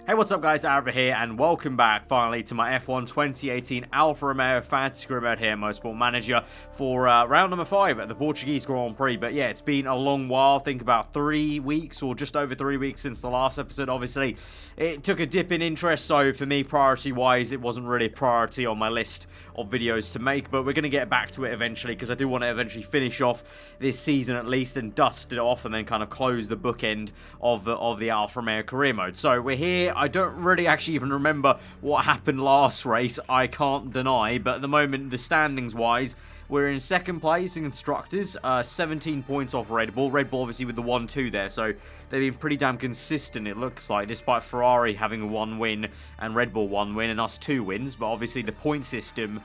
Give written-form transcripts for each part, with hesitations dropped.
Hey, what's up guys, aarava here, and welcome back finally to my F1 2018 Alfa Romeo Fantasy Career Mode here, Motorsport Manager, for round number 5 at the Portuguese Grand Prix. But yeah, it's been a long while, I think about 3 weeks, or just over 3 weeks since the last episode. Obviously, it took a dip in interest, so for me, priority-wise, it wasn't really a priority on my list of videos to make, but we're going to get back to it eventually, because I do want to eventually finish off this season at least, and dust it off, and then kind of close the bookend of the Alfa Romeo Career Mode. So we're here. I don't really actually even remember what happened last race, I can't deny, but at the moment, the standings wise, we're in second place in Constructors, 17 points off Red Bull. Red Bull obviously with the 1-2 there, so they've been pretty damn consistent, it looks like, despite Ferrari having 1 win and Red Bull 1 win and us 2 wins, but obviously the point system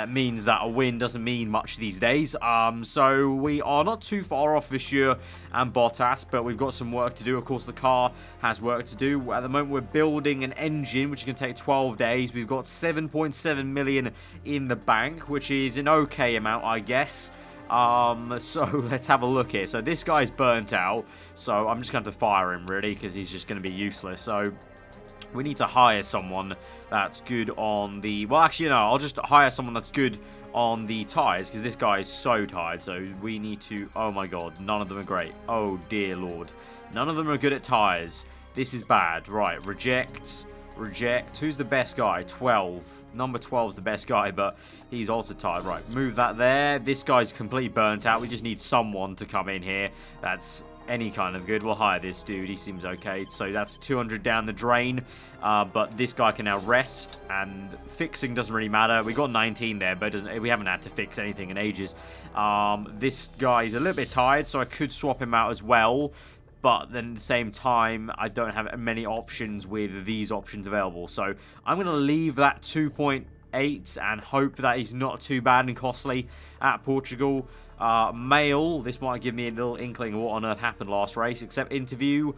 means that a win doesn't mean much these days. So we are not too far off Viseur and Bottas, but we've got some work to do. Of course, the car has work to do. At the moment, we're building an engine, which can take 12 days. We've got 7.7 million in the bank, which is an okay amount, I guess. So let's have a look here. So this guy's burnt out, so I'm just going to have to fire him, really, because he's just going to be useless. So we need to hire someone that's good on the... Well, actually, no, I'll just hire someone that's good on the tyres, because this guy is so tired. So we need to... Oh, my God. None of them are great. Oh, dear Lord. None of them are good at tyres. This is bad. Right, reject. Reject. Who's the best guy? 12. Number 12 is the best guy, but he's also tired. Right, move that there. This guy's completely burnt out. We just need someone to come in here that's any kind of good. We'll hire this dude. He seems okay. So that's 200 down the drain. But this guy can now rest, and fixing doesn't really matter. We got 19 there, but we haven't had to fix anything in ages. This guy's a little bit tired, so I could swap him out as well. But then at the same time, I don't have many options with these options available. So I'm going to leave that 2.8 and hope that he's not too bad and costly at Portugal. Mail, this might give me a little inkling of what on earth happened last race. Except interview,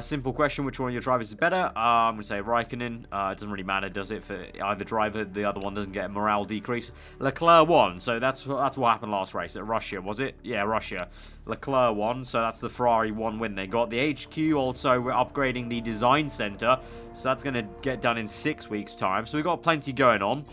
simple question, which one of your drivers is better? I'm going to say Raikkonen. It doesn't really matter, does it, for either driver? The other one doesn't get a morale decrease. Leclerc won, so that's what happened last race at Russia, was it? Yeah, Russia. Leclerc won, so that's the Ferrari 1 win they got. The HQ also, we're upgrading the design center, so that's going to get done in 6 weeks' time. So we've got plenty going on,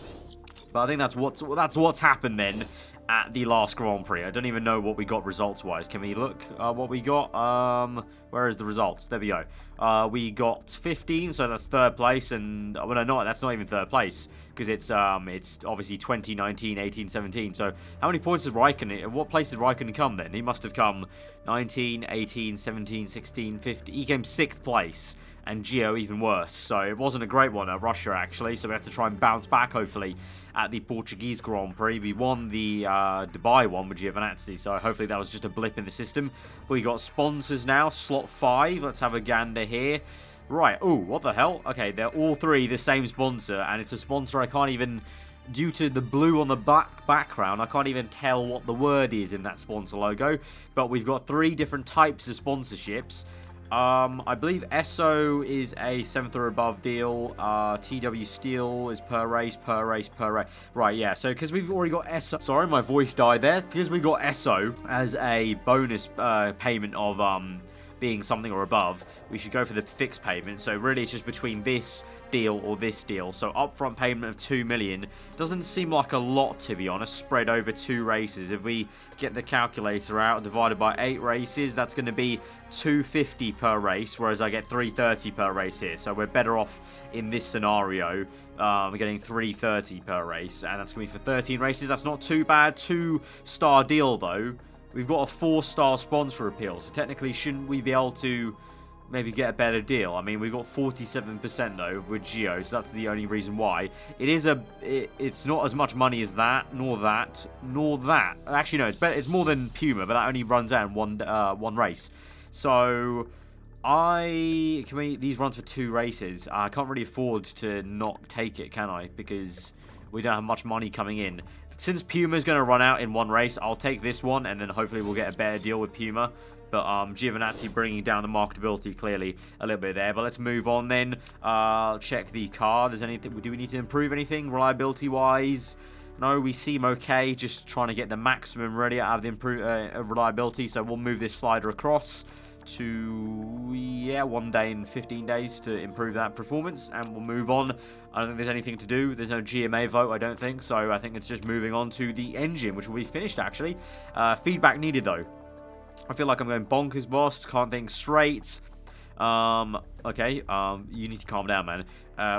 but I think that's what's happened then at the last Grand Prix. I don't even know what we got results-wise. Can we look what we got? Where is the results? There we go. We got 15, so that's 3rd place, and well, no, that's not even 3rd place, because it's obviously 2019, 18, 17. So how many points did Raikkonen? What place did Raikkonen come then? He must have come 19, 18, 17, 16, 15. He came 6th place. And Gio even worse, so it wasn't a great one at Russia actually, so we have to try and bounce back hopefully at the Portuguese Grand Prix. We won the Dubai one with Giovinazzi, so hopefully that was just a blip in the system. We got sponsors now, slot 5, let's have a gander here. Right, oh, what the hell? Okay, they're all 3 the same sponsor, and it's a sponsor I can't even... Due to the blue on the background, I can't even tell what the word is in that sponsor logo, but we've got 3 different types of sponsorships. I believe ESSO is a 7th or above deal. TW Steel is per race. Right, yeah. So because we've already got ESSO. Sorry, my voice died there. Because we got ESSO as a bonus payment of being something or above, we should go for the fixed payment. So really, it's just between this deal or this deal. So upfront payment of 2 million doesn't seem like a lot, to be honest, spread over 2 races. If we get the calculator out, divided by 8 races, that's going to be 250 per race, whereas I get 330 per race here. So we're better off in this scenario. We're getting 330 per race, and that's going to be for 13 races. That's not too bad. 2-star deal though. We've got a 4-star sponsor appeal, so technically shouldn't we be able to maybe get a better deal? I mean, we've got 47% though with Gio, so that's the only reason why. It's not as much money as that, nor that. Actually, no, it's more than Puma, but that only runs out in one race. So these runs for 2 races. I can't really afford to not take it, can I? Because we don't have much money coming in. Since Puma's going to run out in 1 race, I'll take this one, and then hopefully we'll get a better deal with Puma. But Giovinazzi bringing down the marketability clearly a little bit there. But let's move on then. Check the car. Do we need to improve anything reliability-wise? No, we seem okay. Just trying to get the maximum ready out of the reliability. So we'll move this slider across to, yeah, 1 day and 15 days to improve that performance, and we'll move on. I don't think there's anything to do. There's no GMA vote, I don't think, so I think it's just moving on to the engine, which will be finished, actually. Feedback needed, though. I feel like I'm going bonkers, boss. Can't think straight. Okay, you need to calm down, man.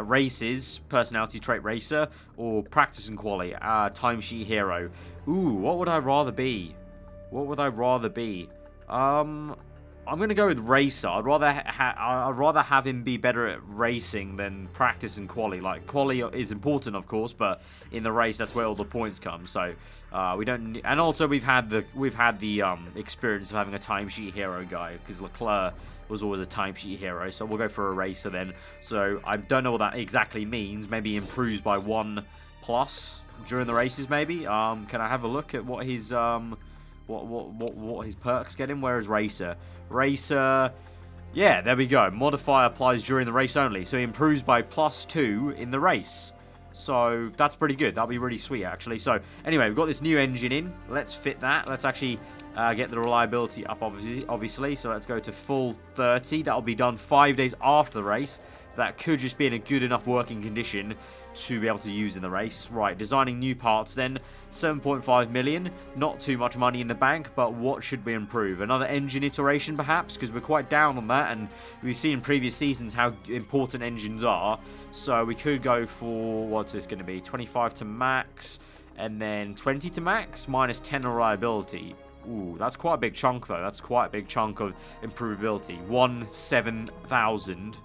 Races, personality trait racer, or practice and quali, timesheet hero. Ooh, what would I rather be? What would I rather be? I'm gonna go with racer. I'd rather have him be better at racing than practice and quali. Like, quali is important, of course, but in the race, that's where all the points come. So we don't. And also, we've had the experience of having a timesheet hero guy, because Leclerc was always a timesheet hero. So we'll go for a racer then. So I don't know what that exactly means. Maybe improves by 1+ during the races. Maybe. Can I have a look at what his what his perks get him? Where is racer? Racer, yeah, there we go. Modifier applies during the race only, so he improves by +2 in the race. So that's pretty good. That'll be really sweet, actually. So anyway, we've got this new engine in. Let's fit that. Let's actually get the reliability up, obviously. So let's go to full 30. That'll be done 5 days after the race. That could just be in a good enough working condition to be able to use in the race. Right, designing new parts then. 7.5 million. Not too much money in the bank, but what should we improve? Another engine iteration, perhaps, because we're quite down on that, and we've seen in previous seasons how important engines are. So we could go for, what's this going to be? 25 to max, and then 20 to max, minus 10 reliability. Ooh, that's quite a big chunk, though. That's quite a big chunk of improvability. 7,000.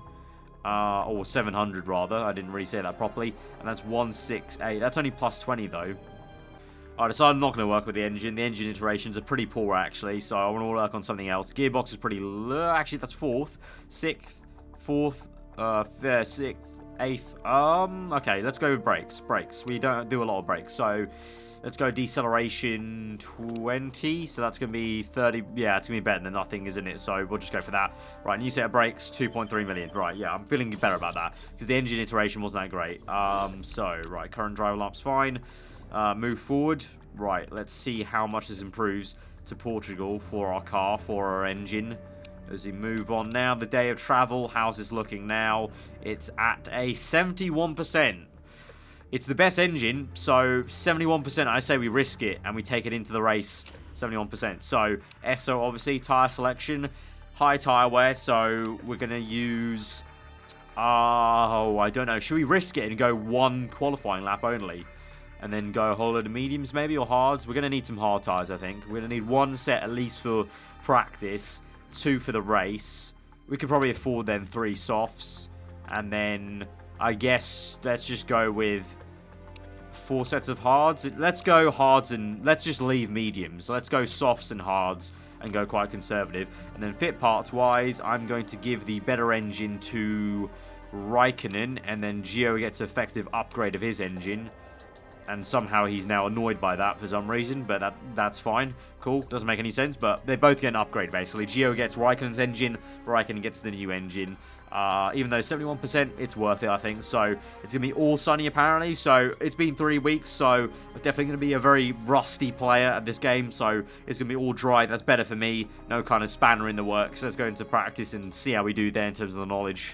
Or 700 rather. I didn't really say that properly. And that's 168. That's only +20 though. I decided I'm not going to work with the engine. The engine iterations are pretty poor actually, so I want to work on something else. Gearbox is pretty low. Actually, that's 4th, 6th, 4th, 6th, 8th. Okay, let's go with brakes. Brakes. We don't do a lot of brakes, so let's go deceleration 20. So that's going to be 30. Yeah, it's going to be better than nothing, isn't it? So we'll just go for that. Right, new set of brakes, 2.3 million. Right, yeah, I'm feeling better about that because the engine iteration wasn't that great. So, right, current driver lamp's fine. Move forward. Right, let's see how much this improves to Portugal for our car, for our engine. As we move on now, the day of travel, how's this looking now? It's at a 71%. It's the best engine, so 71%, I say we risk it and we take it into the race, 71%. So, ESSO, obviously, tyre selection, high tyre wear, so we're going to use, oh, I don't know, should we risk it and go 1 qualifying lap only? And then go a whole load of mediums, maybe, or hards? We're going to need some hard tyres, I think. We're going to need 1 set, at least, for practice, 2 for the race. We could probably afford, then, 3 softs. And then, I guess, let's just go with 4 sets of hards. Let's go hards and let's just leave mediums. Let's go softs and hards and go quite conservative. And then fit parts wise, I'm going to give the better engine to Raikkonen, and then Gio gets effective upgrade of his engine. And somehow he's now annoyed by that for some reason, but that's fine. Cool, doesn't make any sense, but they both get an upgrade, basically. Gio gets Raikkonen's engine, Raikkonen gets the new engine. Even though 71%, it's worth it, I think. So, it's going to be all sunny, apparently. So, it's been 3 weeks, so definitely going to be a very rusty player at this game. So, it's going to be all dry. That's better for me. No kind of spanner in the works. Let's go into practice and see how we do there in terms of the knowledge.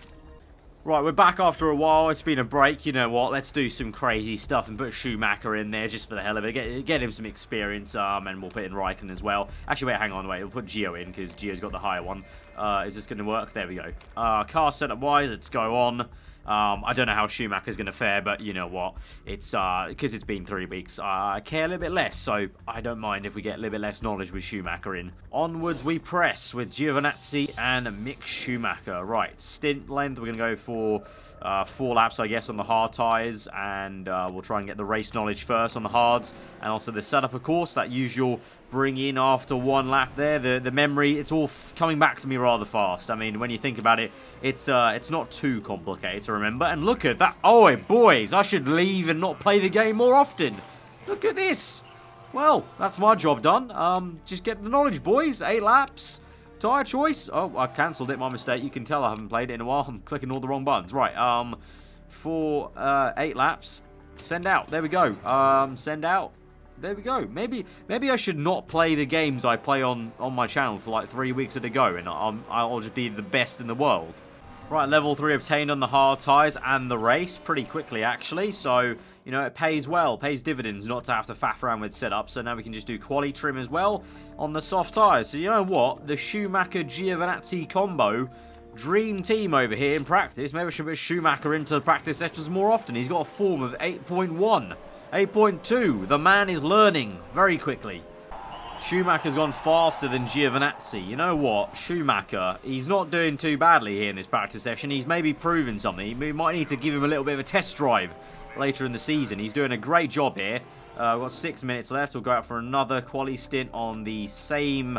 Right, we're back after a while. It's been a break. You know what? Let's do some crazy stuff and put Schumacher in there just for the hell of it. Get him some experience, and we'll put in Raikkonen as well. Actually, wait, hang on, wait. We'll put Gio in because Gio's got the higher one. Is this going to work? There we go. Car setup-wise, let's go on. I don't know how Schumacher's going to fare, but you know what? It's because it's been 3 weeks. I care a little bit less, so I don't mind if we get a little bit less knowledge with Schumacher in. Onwards we press with Giovinazzi and Mick Schumacher. Right, stint length, we're going to go for 4 laps, I guess, on the hard tyres, and we'll try and get the race knowledge first on the hards, and also the setup, of course, that usual bring in after 1 lap there. The memory, it's all coming back to me rather fast. I mean, when you think about it, it's not too complicated to remember. And look at that. Oh, boys, I should leave and not play the game more often. Look at this. Well, that's my job done. Just get the knowledge, boys. 8 laps. Tyre choice. Oh, I cancelled it. My mistake. You can tell I haven't played it in a while. I'm clicking all the wrong buttons. Right. For 8 laps. Send out. There we go. Send out. there we go. Maybe I should not play the games I play on my channel for like 3 weeks at a go, and I'll just be the best in the world. Right, level 3 obtained on the hard tyres and the race pretty quickly, actually. So, you know, it pays well, pays dividends not to have to faff around with setup. So now we can just do quali trim as well on the soft tyres. So you know what? The Schumacher-Giovinazzi combo, dream team over here in practice. Maybe I should put Schumacher into the practice sessions more often. He's got a form of 8.1, 8.2. The man is learning very quickly. Schumacher's gone faster than Giovinazzi. You know what? Schumacher, he's not doing too badly here in this practice session. He's maybe proven something. We might need to give him a little bit of a test drive later in the season. He's doing a great job here. We've got 6 minutes left. We'll go out for another quali stint on the same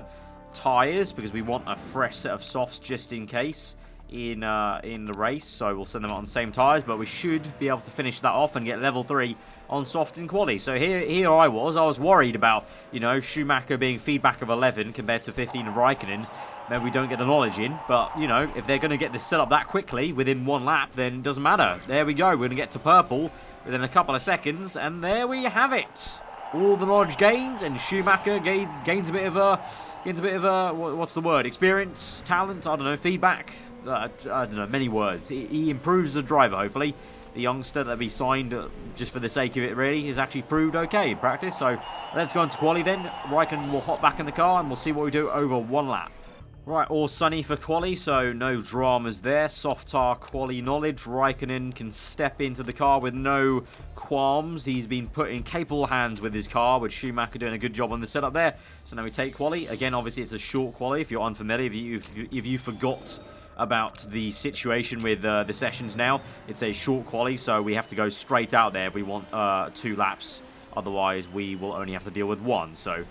tyres because we want a fresh set of softs just in case in the race. So we'll send them out on the same tyres, but we should be able to finish that off and get level 3 on soft in quali. So here I was worried about, you know, Schumacher being feedback of 11 compared to 15 of Raikkonen. Maybe we don't get the knowledge in, but, you know, if they're going to get this set up that quickly within 1 lap, then it doesn't matter. There we go. We're going to get to purple within a couple of seconds, and there we have it. All the knowledge gained, and Schumacher gains a bit of a, what's the word? Experience, talent, I don't know, feedback. I don't know, many words. He improves the driver, hopefully. The youngster that we signed just for the sake of it, really, has actually proved okay in practice. So let's go into quali then. Raikkonen will hop back in the car and we'll see what we do over 1 lap. Right, all sunny for quali, so no dramas there. Soft tire quali knowledge. Raikkonen can step into the car with no qualms. He's been put in capable hands with his car, with Schumacher doing a good job on the setup there. So now we take quali. Again, obviously it's a short quali if you're unfamiliar, if you forgot about the situation with the sessions now. It's a short quali, so we have to go straight out there if we want 2 laps. Otherwise, we will only have to deal with 1. So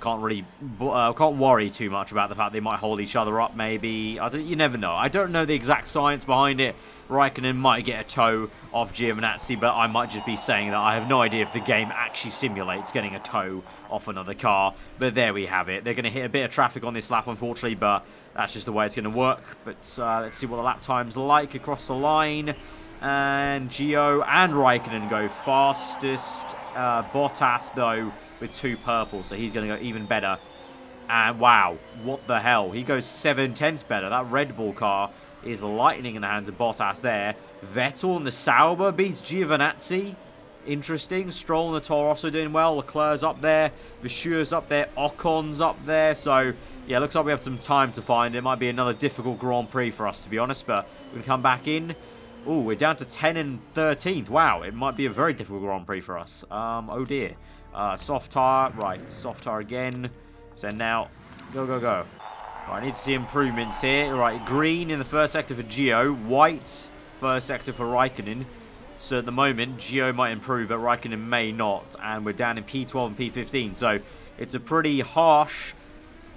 can't worry too much about the fact they might hold each other up, maybe. You never know. I don't know the exact science behind it. Raikkonen might get a tow off Giovinazzi, but I might just be saying that I have no idea if the game actually simulates getting a tow off another car. But there we have it. They're going to hit a bit of traffic on this lap, unfortunately, but that's just the way it's going to work. But let's see what the lap time's like across the line. And Gio and Raikkonen go fastest. Bottas, though, with 2 purples, so he's going to go even better. And wow, what the hell? He goes 7/10 better. That Red Bull car is lightning in the hands of Bottas there. Vettel and the Sauber beats Giovinazzi. Interesting. Stroll and the Toro also doing well. Leclerc's up there. Vishure's up there. Ocon's up there. So, yeah, looks like we have some time to find. It might be another difficult Grand Prix for us, to be honest, but we can come back in. Oh, we're down to 10 and 13th. Wow, it might be a very difficult Grand Prix for us. Oh, dear. Soft tire. Right, soft tire again. Send out. Go, go, go. Right, I need to see improvements here. Right, green in the first sector for Gio. White, first sector for Raikkonen. So at the moment, Gio might improve, but Raikkonen may not. And we're down in P12 and P15. So it's a pretty harsh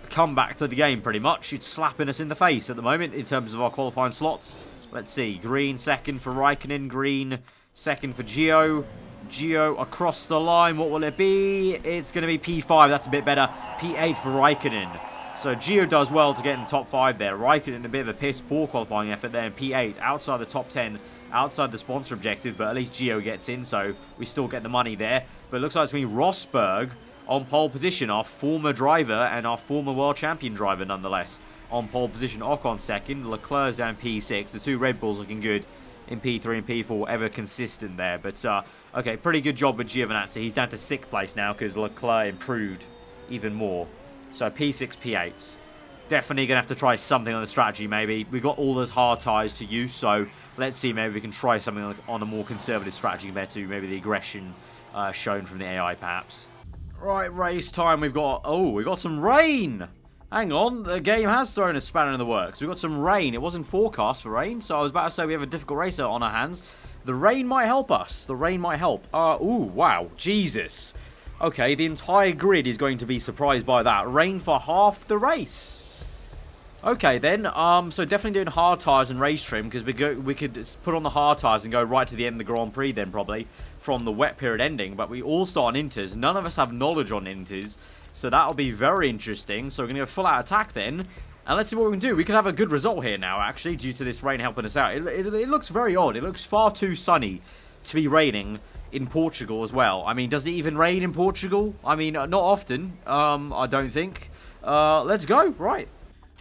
comeback to the game, pretty much. It's slapping us in the face at the moment in terms of our qualifying slots. Let's see. Green second for Raikkonen. Green second for Gio. Gio across the line. What will it be? It's going to be P5. That's a bit better. P8 for Raikkonen. So Gio does well to get in the top 5 there. Raikkonen a bit of a piss poor qualifying effort there in P8. Outside the top 10. Outside the sponsor objective. But at least Gio gets in. So we still get the money there. But it looks like it's going to be Rosberg on pole position. Our former driver and our former world champion driver nonetheless. On pole position. Ocon second. Leclerc's down P6. The 2 Red Bulls looking good in P3 and P4, ever consistent there. But, okay, pretty good job with Giovinazzi. He's down to 6th place now because Leclerc improved even more. So, P6, P8. Definitely going to have to try something on the strategy, maybe. We've got all those hard tyres to use, so let's see, maybe we can try something on a more conservative strategy compared to maybe the aggression shown from the AI, perhaps. Right, race time. We've got some rain! Hang on, the game has thrown a spanner in the works. We've got some rain. It wasn't forecast for rain, so I was about to say we have a difficult racer on our hands. The rain might help us. The rain might help. Ooh, wow. Jesus. Okay, the entire grid is going to be surprised by that. Rain for half the race. Okay, then. So definitely doing hard tyres and race trim, because we could put on the hard tyres and go right to the end of the Grand Prix then, probably, from the wet period ending. But we all start on inters. None of us have knowledge on inters. So that'll be very interesting. So we're going to go full out attack then. And let's see what we can do. We can have a good result here now, actually, due to this rain helping us out. It looks very odd. It looks far too sunny to be raining in Portugal as well. I mean, does it even rain in Portugal? I mean, not often, I don't think. Let's go, right.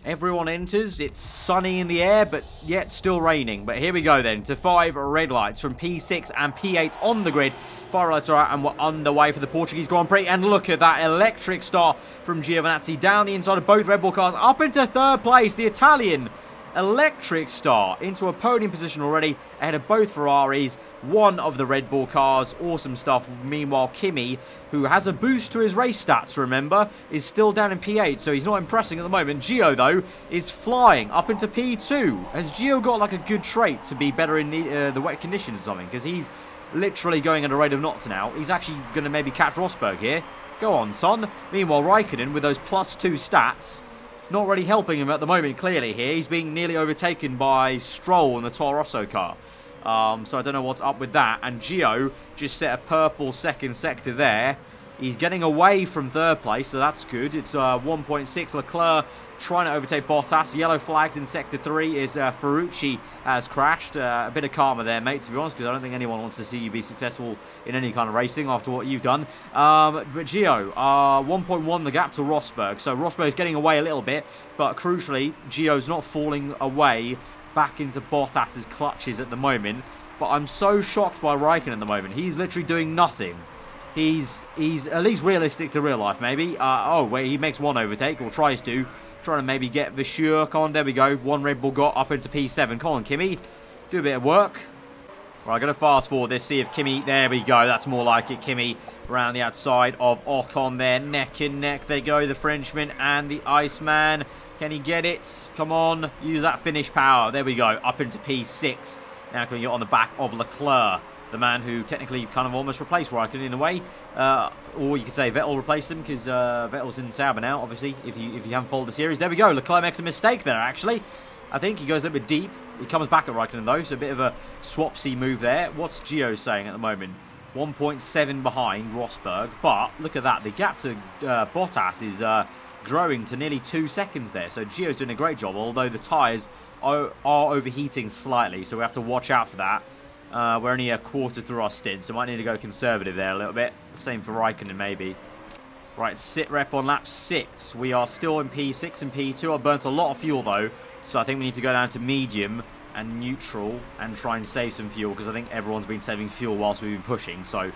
Everyone enters. It's sunny in the air, but yet still raining. But here we go then to 5 red lights from P6 and P8 on the grid. 5 lights are out and we're underway for the Portuguese Grand Prix. And look at that electric start from Giovinazzi down the inside of both Red Bull cars. Up into 3rd place, the Italian electric start into a podium position already ahead of both Ferraris, one of the Red Bull cars. Awesome stuff. Meanwhile, Kimi, who has a boost to his race stats, remember, is still down in P8, so he's not impressing at the moment. Gio, though, is flying up into P2. Has Gio got like a good trait to be better in the wet conditions or something? Because he's literally going at a rate of knots now. He's actually going to maybe catch Rosberg here. Go on, son. Meanwhile, Raikkonen, with those +2 stats, not really helping him at the moment, clearly here. He's being nearly overtaken by Stroll in the Toro Rosso car. So I don't know what's up with that. And Gio just set a purple 2nd sector there. He's getting away from 3rd place, so that's good. It's 1.6. Leclerc trying to overtake Bottas. Yellow flags in sector 3 is Ferrucci has crashed. A bit of karma there, mate, to be honest, because I don't think anyone wants to see you be successful in any kind of racing after what you've done. But Gio, 1.1 the gap to Rosberg. So Rosberg's getting away a little bit, but crucially, Gio's not falling away back into Bottas's clutches at the moment. But I'm so shocked by Raikkonen at the moment. He's literally doing nothing. He's at least realistic to real life, maybe. Oh, wait, he makes one overtake, or tries to. Trying to maybe get Vasseur. Come on, there we go. One Red Bull got up into P7. Come on, Kimi. Do a bit of work. Right, I'm going to fast forward this, see if Kimi... There we go, that's more like it. Kimi around the outside of Ocon there. Neck and neck, they go, the Frenchman and the Iceman. Can he get it? Come on, use that finish power. There we go, up into P6. Now can we get on the back of Leclerc, the man who technically kind of almost replaced Raikkonen in a way. Or you could say Vettel replaced him, because Vettel's in Sauber now, obviously, if you haven't followed the series. There we go, Leclerc makes a mistake there, actually. I think he goes a little bit deep. He comes back at Raikkonen, though, so a bit of a swapsy move there. What's Gio saying at the moment? 1.7 behind Rosberg, but look at that. The gap to Bottas is growing to nearly 2 seconds there, so Gio's doing a great job, although the tyres are overheating slightly, so we have to watch out for that. We're only a quarter through our stint, so might need to go conservative there a little bit. Same for Raikkonen, maybe. Right, sit rep on lap 6. We are still in P6 and P2. I've burnt a lot of fuel, though, so I think we need to go down to medium and neutral and try and save some fuel, because I think everyone's been saving fuel whilst we've been pushing, so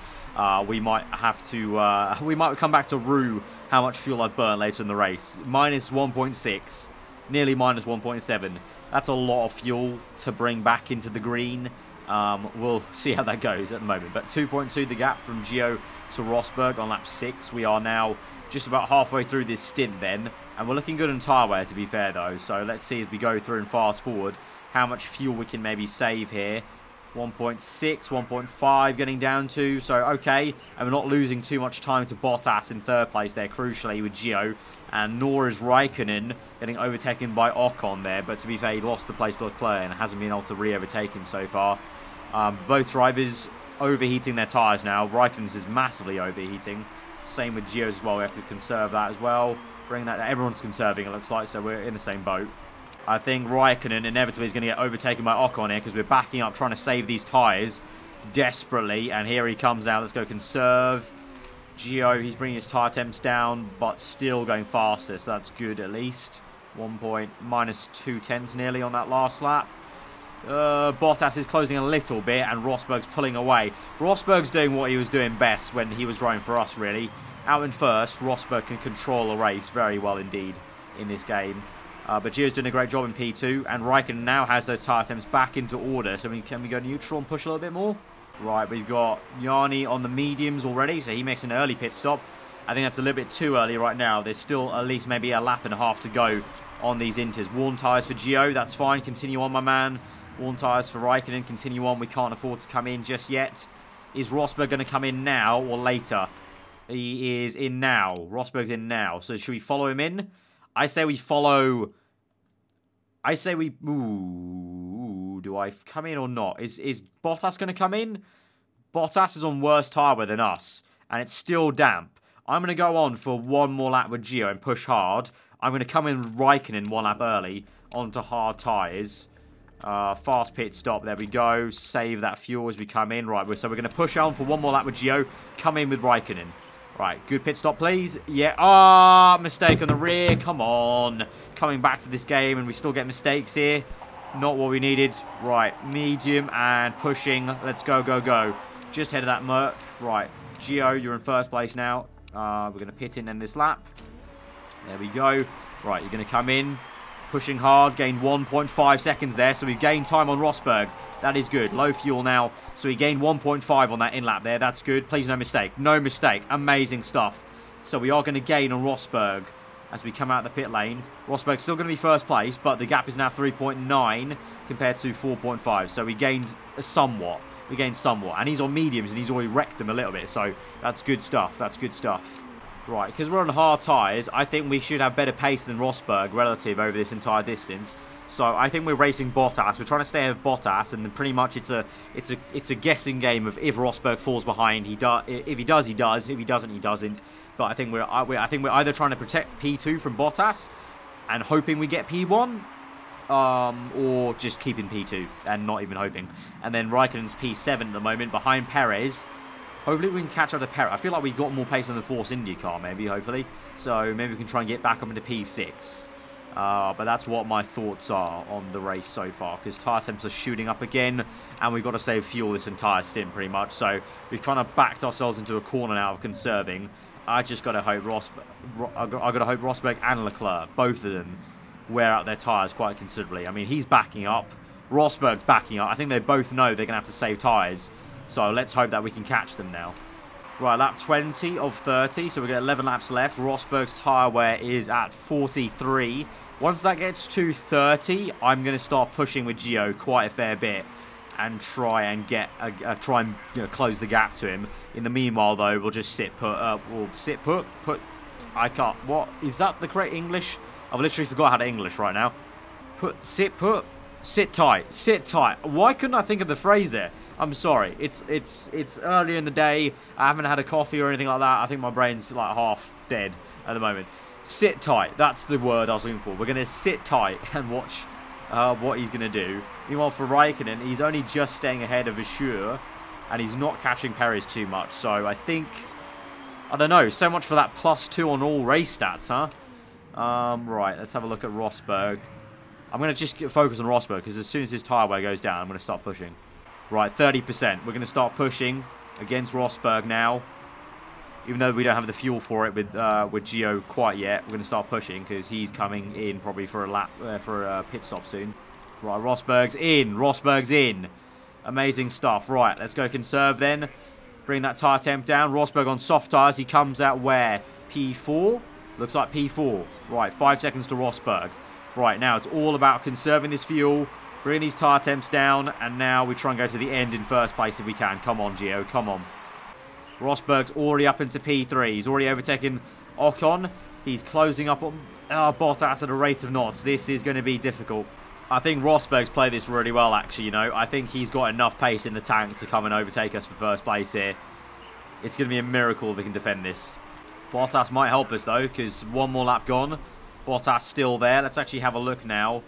we might have to... we might come back to rue how much fuel I've burnt later in the race. Minus 1.6, nearly minus 1.7. That's a lot of fuel to bring back into the green. We'll see how that goes at the moment. But 2.2 the gap from Gio to Rosberg on lap 6. We are now just about halfway through this stint then. And we're looking good on tyre wear, to be fair, though. So let's see as we go through and fast forward how much fuel we can maybe save here. 1.6, 1.5 getting down to. So, okay. And we're not losing too much time to Bottas in 3rd place there, crucially, with Gio. And nor is Raikkonen getting overtaken by Ocon there. But to be fair, he lost the place to Leclerc and hasn't been able to re-overtake him so far. Both drivers overheating their tyres now. Raikkonen's is massively overheating. Same with Gio's as well. We have to conserve that as well. Bring that. Everyone's conserving, it looks like, so we're in the same boat. I think Raikkonen inevitably is going to get overtaken by Ocon here, because we're backing up trying to save these tyres desperately. And here he comes out. Let's go conserve. Gio, he's bringing his tyre temps down, but still going faster, so that's good at least. Minus 2/10 nearly on that last lap. Bottas is closing a little bit, and Rosberg's pulling away. Rosberg's doing what he was doing best when he was driving for us, really. Out in first, Rosberg can control a race very well indeed in this game. But Gio's doing a great job in P2, and Raikkonen now has those tyre temps back into order. So can we go neutral and push a little bit more? Right, we've got Yanni on the mediums already, so he makes an early pit stop. I think that's a little bit too early right now. There's still at least maybe a lap and a half to go on these inters. Worn tyres for Gio, that's fine. Continue on, my man. Worn tyres for Raikkonen, continue on. We can't afford to come in just yet. Is Rosberg going to come in now or later? He is in now. Rosberg's in now. So should we follow him in? I say we follow... I say we... Ooh, do I come in or not? Is Bottas going to come in? Bottas is on worse tyre wear than us, and it's still damp. I'm going to go on for one more lap with Gio and push hard. I'm going to come in Raikkonen one lap early onto hard tyres. Fast pit stop. There we go. Save that fuel as we come in. Right, so we're going to push on for one more lap with Gio. Come in with Raikkonen. Right, good pit stop, please. Yeah. Mistake on the rear. Come on. Coming back to this game, and we still get mistakes here. Not what we needed. Right, medium and pushing. Let's go, go, go. Just ahead of that Merc. Right, Gio, you're in first place now. We're going to pit in this lap. There we go. Right, you're going to come in. Pushing hard, gained 1.5 seconds there, so we've gained time on Rosberg. That is good. Low fuel now, so we gained 1.5 on that in-lap there. That's good. Please, no mistake. No mistake. Amazing stuff. So we are going to gain on Rosberg as we come out the pit lane. Rosberg's still going to be first place, but the gap is now 3.9 compared to 4.5. So we gained somewhat. We gained somewhat. And he's on mediums, and he's already wrecked them a little bit. So that's good stuff. That's good stuff. Right, because we're on hard tyres, I think we should have better pace than Rosberg relative over this entire distance. So I think we're racing Bottas. We're trying to stay ahead of Bottas, and then pretty much it's a guessing game of if Rosberg falls behind, if he does, he does. If he doesn't, he doesn't. But I think we're either trying to protect P2 from Bottas and hoping we get P1, or just keeping P2 and not even hoping. And then Raikkonen's P7 at the moment behind Perez. Hopefully we can catch up to Perez. I feel like we've got more pace than the Force India car, maybe, hopefully. So maybe we can try and get back up into P6. But that's what my thoughts are on the race so far, because tyre temps are shooting up again, and we've got to save fuel this entire stint pretty much. So we've kind of backed ourselves into a corner now of conserving. I just got to hope Rosberg and Leclerc, both of them, wear out their tyres quite considerably. I mean, he's backing up. Rosberg's backing up. I think they both know they're going to have to save tyres. So let's hope that we can catch them now. Right, lap 20 of 30. So we've got 11 laps left. Rosberg's tyre wear is at 43. Once that gets to 30, I'm going to start pushing with Gio quite a fair bit and try and close the gap to him. In the meanwhile, though, we'll just sit put. I can't. What is that? The correct English? I've literally forgot how to English right now. Sit put. Sit tight. Sit tight. Why couldn't I think of the phrase there? I'm sorry. It's earlier in the day. I haven't had a coffee or anything like that. I think my brain's like half dead at the moment. Sit tight. That's the word I was looking for. We're going to sit tight and watch what he's going to do. Meanwhile, for Raikkonen, he's only just staying ahead of Assure, and he's not catching Perez too much. So I think, I don't know. So much for that +2 on all race stats, huh? Right. Let's have a look at Rosberg. I'm going to just focus on Rosberg, because as soon as his tyre wear goes down, I'm going to start pushing. Right, 30%. We're going to start pushing against Rosberg now. Even though we don't have the fuel for it with Gio quite yet, we're going to start pushing because he's coming in probably for a lap for a pit stop soon. Right, Rosberg's in. Rosberg's in. Amazing stuff. Right, let's go conserve then. Bring that tyre temp down. Rosberg on soft tyres. He comes out where? P4? Looks like P4. Right, 5 seconds to Rosberg. Right, now it's all about conserving this fuel. Bring these tyre temps down, and now we try and go to the end in first place if we can. Come on, Gio, come on. Rosberg's already up into P3. He's already overtaken Ocon. He's closing up on Bottas at a rate of knots. This is going to be difficult. I think Rosberg's played this really well, actually, you know. I think he's got enough pace in the tank to come and overtake us for first place here. It's going to be a miracle if we can defend this. Bottas might help us, though, because one more lap gone. Bottas still there. Let's actually have a look now.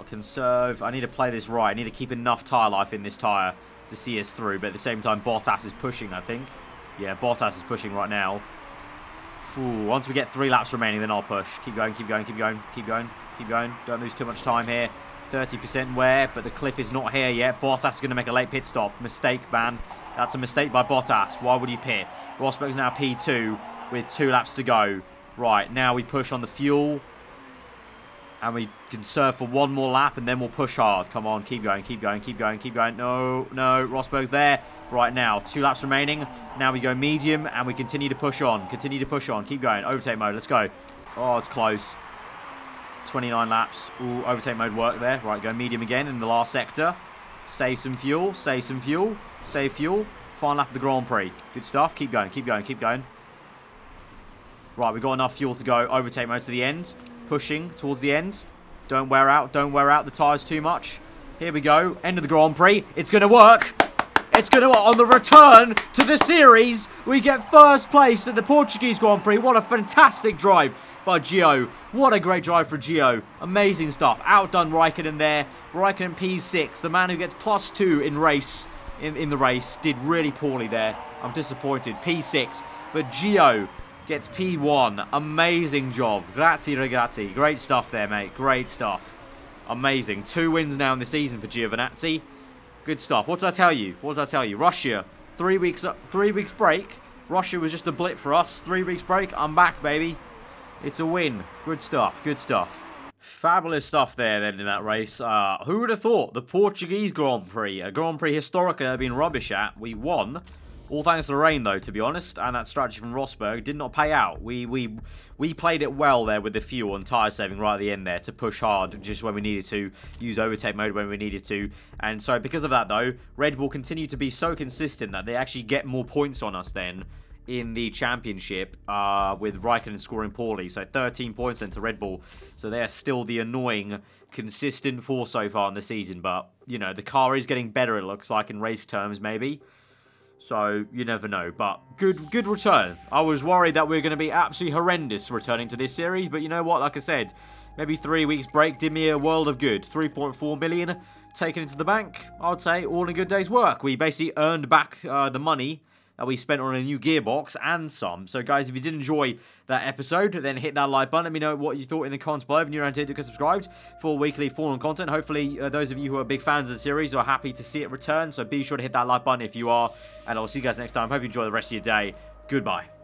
Conserve. I need to play this right. I need to keep enough tyre life in this tyre to see us through. But at the same time, Bottas is pushing, I think. Yeah, Bottas is pushing right now. Once we get 3 laps remaining, then I'll push. Keep going, keep going, keep going, keep going, keep going. Don't lose too much time here. 30% wear, but the cliff is not here yet. Bottas is going to make a late pit stop. Mistake, man. That's a mistake by Bottas. Why would he pit? Rosberg's now P2 with 2 laps to go. Right, now we push on the fuel. And we conserve for 1 more lap, and then we'll push hard. Come on, keep going, keep going, keep going, keep going. No, no, Rosberg's there. Right now, 2 laps remaining. Now we go medium, and we continue to push on. Continue to push on. Keep going. Overtake mode, let's go. Oh, it's close. 29 laps. Ooh, overtake mode work there. Right, go medium again in the last sector. Save some fuel, save some fuel, save fuel. Final lap of the Grand Prix. Good stuff. Keep going, keep going, keep going. Right, we've got enough fuel to go overtake mode to the end. Pushing towards the end. Don't wear out the tyres too much. Here we go. End of the Grand Prix. It's going to work. It's going to work. On the return to the series, we get first place at the Portuguese Grand Prix. What a fantastic drive. by Gio. What a great drive for Gio. Amazing stuff. Outdone Raikkonen there. Raikkonen P6, the man who gets +2 in race. In the race, did really poorly there. I'm disappointed. P6, but Gio gets P1. Amazing job. Grazie ragazzi. Great stuff there, mate. Great stuff. Amazing. 2 wins now in the season for Giovinazzi. Good stuff. What did I tell you? What did I tell you? Russia, 3 weeks break. Russia was just a blip for us. 3 weeks break. I'm back, baby. It's a win. Good stuff. Good stuff. Fabulous stuff there then in that race. Who would have thought? The Portuguese Grand Prix, a Grand Prix historically I've been rubbish at. We won. All thanks to the rain though, to be honest. And that strategy from Rosberg did not pay out. We played it well there with the fuel and tyre saving right at the end there to push hard just when we needed to. Use overtake mode when we needed to. And so because of that though, Red Bull continued to be so consistent that they actually get more points on us then in the championship with Raikkonen scoring poorly. So 13 points then to Red Bull. So they're still the annoying, consistent force so far in the season. But, you know, the car is getting better, it looks like, in race terms, maybe. So you never know. But good return. I was worried that we were going to be absolutely horrendous returning to this series. But you know what? Like I said, maybe 3 weeks break did me a world of good. 3.4 million taken into the bank. I would say all in a good day's work. We basically earned back the money that we spent on a new gearbox and some. So guys, if you did enjoy that episode, then hit that like button. Let me know what you thought in the comments below. If you're around here, do get subscribed for weekly F1 content. Hopefully those of you who are big fans of the series are happy to see it return. So be sure to hit that like button if you are. And I'll see you guys next time. Hope you enjoy the rest of your day. Goodbye.